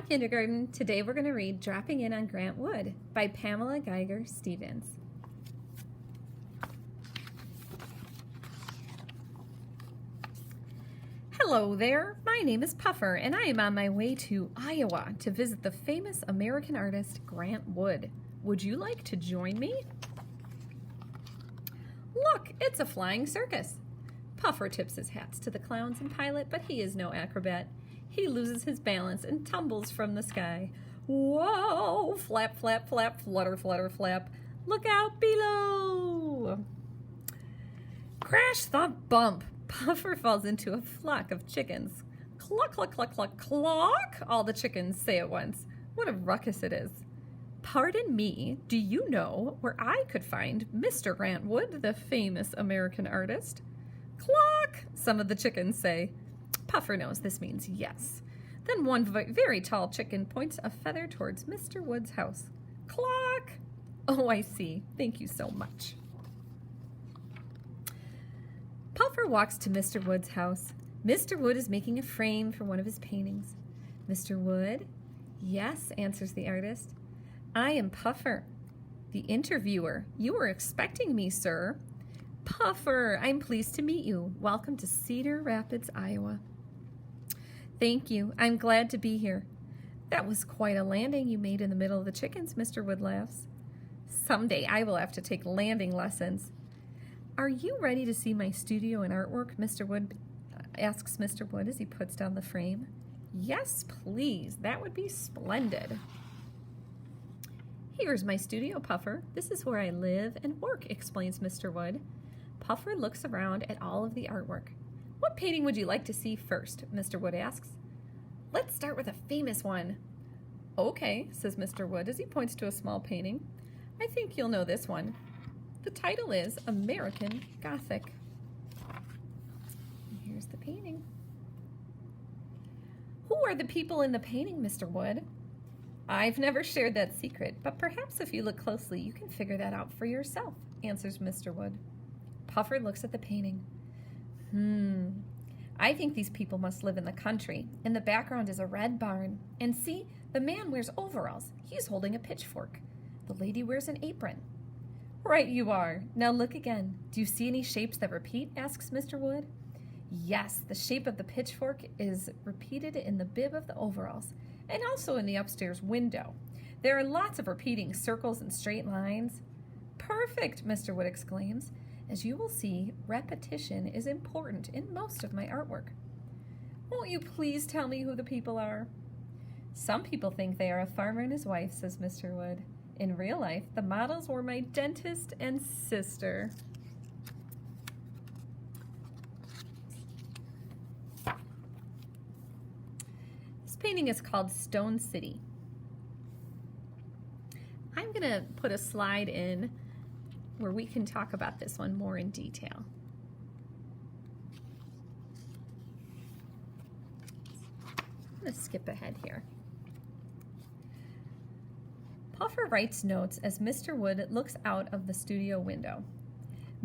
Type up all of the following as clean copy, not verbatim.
kindergarten. Today we're going to read Dropping In on Grant Wood by Pamela Geiger Stevens. Hello there, my name is Puffer and I am on my way to Iowa to visit the famous American artist Grant Wood. Would you like to join me? Look, it's a flying circus. Puffer tips his hats to the clowns and pilot, but he is no acrobat. He loses his balance and tumbles from the sky. Whoa! Flap, flap, flap, flutter, flutter, flap. Look out below! Crash, thump, bump. Puffer falls into a flock of chickens. Cluck, cluck, cluck, cluck, cluck! All the chickens say at once. What a ruckus it is. Pardon me, do you know where I could find Mr. Grant Wood, the famous American artist? Cluck! Some of the chickens say. Puffer knows this means yes. Then one very tall chicken points a feather towards Mr. Wood's house. Cluck! Oh, I see. Thank you so much. Puffer walks to Mr. Wood's house. Mr. Wood is making a frame for one of his paintings. Mr. Wood? Yes, answers the artist. I am Puffer, the interviewer. You were expecting me, sir. Puffer, I'm pleased to meet you. Welcome to Cedar Rapids, Iowa. Thank you. I'm glad to be here. That was quite a landing you made in the middle of the chickens, Mr. Wood laughs. Someday I will have to take landing lessons. Are you ready to see my studio and artwork, Mr. Wood? Asks Mr. Wood as he puts down the frame. Yes, please. That would be splendid. Here's my studio, Puffer. This is where I live and work, explains Mr. Wood. Puffer looks around at all of the artwork. What painting would you like to see first? Mr. Wood asks. Let's start with a famous one. Okay, says Mr. Wood as he points to a small painting. I think you'll know this one. The title is American Gothic. Here's the painting. Who are the people in the painting, Mr. Wood? I've never shared that secret, but perhaps if you look closely, you can figure that out for yourself, answers Mr. Wood. Puffer looks at the painting. I think these people must live in the country. In the background is a red barn. And see, the man wears overalls. He's holding a pitchfork. The lady wears an apron. Right you are. Now look again. Do you see any shapes that repeat? Asks Mr. Wood. Yes, the shape of the pitchfork is repeated in the bib of the overalls and also in the upstairs window. There are lots of repeating circles and straight lines. Perfect, Mr. Wood exclaims. As you will see, repetition is important in most of my artwork. Won't you please tell me who the people are? Some people think they are a farmer and his wife, says Mr. Wood. In real life, the models were my dentist and sister. This painting is called Stone City. I'm going to put a slide in where we can talk about this one more in detail. I'm going to skip ahead here. Puffer writes notes as Mr. Wood looks out of the studio window.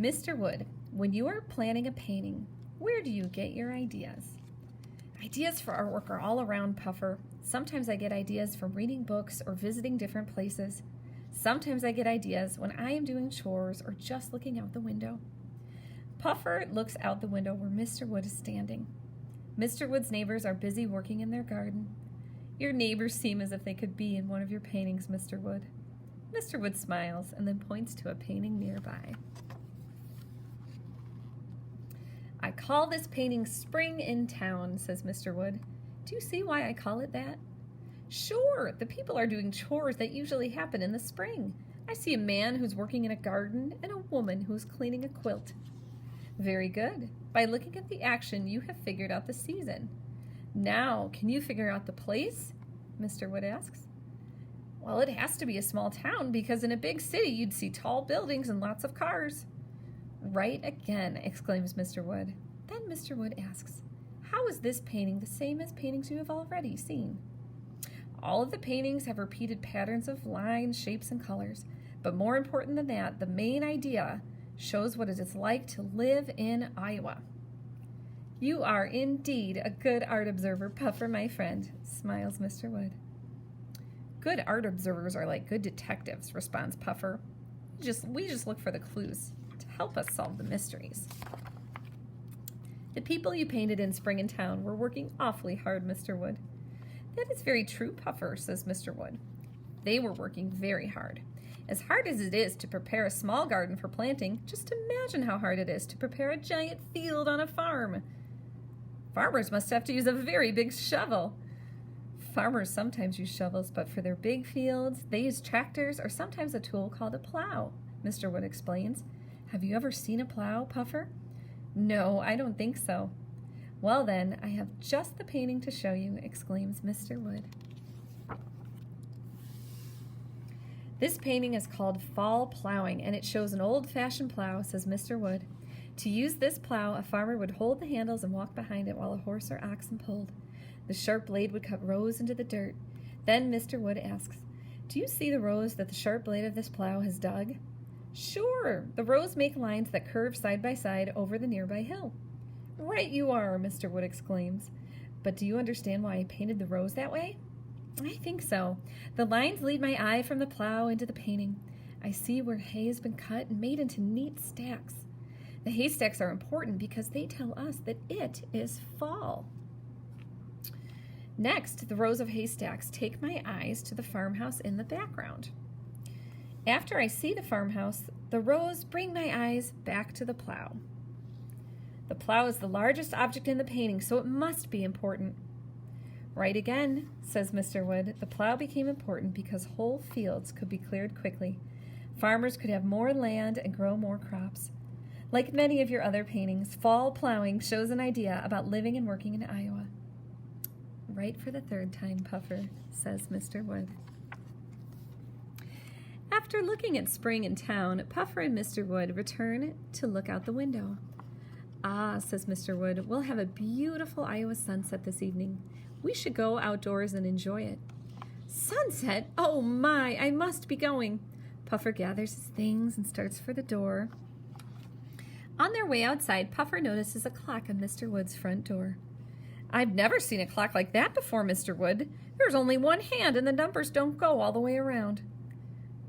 Mr. Wood, when you are planning a painting, where do you get your ideas? Ideas for artwork are all around, Puffer. Sometimes I get ideas from reading books or visiting different places. Sometimes I get ideas when I am doing chores or just looking out the window. Puffer looks out the window where Mr. Wood is standing. Mr. Wood's neighbors are busy working in their garden. Your neighbors seem as if they could be in one of your paintings, Mr. Wood. Mr. Wood smiles and then points to a painting nearby. I call this painting Spring in Town, says Mr. Wood. Do you see why I call it that? Sure, the people are doing chores that usually happen in the spring. I see a man who's working in a garden and a woman who's cleaning a quilt. Very good. By looking at the action, you have figured out the season. Now, can you figure out the place? Mr. Wood asks. Well, it has to be a small town because in a big city you'd see tall buildings and lots of cars. Right again, exclaims Mr. Wood. Then Mr. Wood asks, how is this painting the same as paintings you have already seen? All of the paintings have repeated patterns of lines, shapes, and colors. But more important than that, the main idea shows what it is like to live in Iowa. You are indeed a good art observer, Puffer, my friend, smiles Mr. Wood. Good art observers are like good detectives, responds Puffer. We just look for the clues to help us solve the mysteries. The people you painted in Spring in Town were working awfully hard, Mr. Wood. That is very true, Puffer, says Mr. Wood. They were working very hard. As hard as it is to prepare a small garden for planting, just imagine how hard it is to prepare a giant field on a farm. Farmers must have to use a very big shovel. Farmers sometimes use shovels, but for their big fields, they use tractors or sometimes a tool called a plow, Mr. Wood explains. Have you ever seen a plow, Puffer? No, I don't think so. Well then, I have just the painting to show you, exclaims Mr. Wood. This painting is called Fall Plowing, and it shows an old-fashioned plow, says Mr. Wood. To use this plow, a farmer would hold the handles and walk behind it while a horse or oxen pulled. The sharp blade would cut rows into the dirt. Then Mr. Wood asks, do you see the rows that the sharp blade of this plow has dug? Sure, the rows make lines that curve side by side over the nearby hill. Right you are, Mr. Wood exclaims. But do you understand why I painted the rows that way? I think so. The lines lead my eye from the plow into the painting. I see where hay has been cut and made into neat stacks. The haystacks are important because they tell us that it is fall. Next, the rows of haystacks take my eyes to the farmhouse in the background. After I see the farmhouse, the rows bring my eyes back to the plow. The plow is the largest object in the painting, so it must be important. Right again, says Mr. Wood. The plow became important because whole fields could be cleared quickly. Farmers could have more land and grow more crops. Like many of your other paintings, Fall Plowing shows an idea about living and working in Iowa. Right for the third time, Puffer, says Mr. Wood. After looking at spring in town, Puffer and Mr. Wood return to look out the window. Ah, says Mr. Wood, we'll have a beautiful Iowa sunset this evening. We should go outdoors and enjoy it. Sunset? Oh my, I must be going. Puffer gathers his things and starts for the door. On their way outside, Puffer notices a clock on Mr. Wood's front door. I've never seen a clock like that before, Mr. Wood. There's only one hand and the numbers don't go all the way around.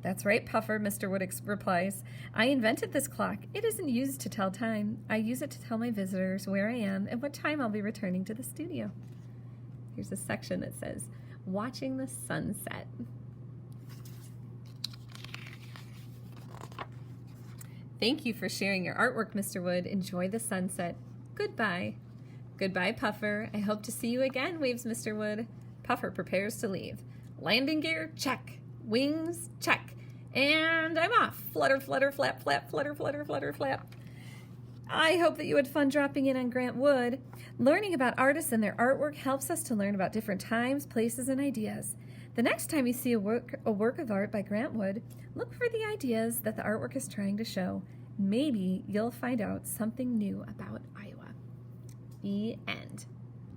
That's right, Puffer, Mr. Wood replies. I invented this clock. It isn't used to tell time. I use it to tell my visitors where I am and what time I'll be returning to the studio. Here's a section that says, watching the sunset. Thank you for sharing your artwork, Mr. Wood. Enjoy the sunset. Goodbye. Goodbye, Puffer. I hope to see you again, waves Mr. Wood. Puffer prepares to leave. Landing gear, check. Wings, check. And I'm off. Flutter, flutter, flap, flap, flutter, flutter, flutter, flap. I hope that you had fun dropping in on Grant Wood. Learning about artists and their artwork helps us to learn about different times, places, and ideas. The next time you see a work of art by Grant Wood, look for the ideas that the artwork is trying to show. Maybe you'll find out something new about Iowa. The end.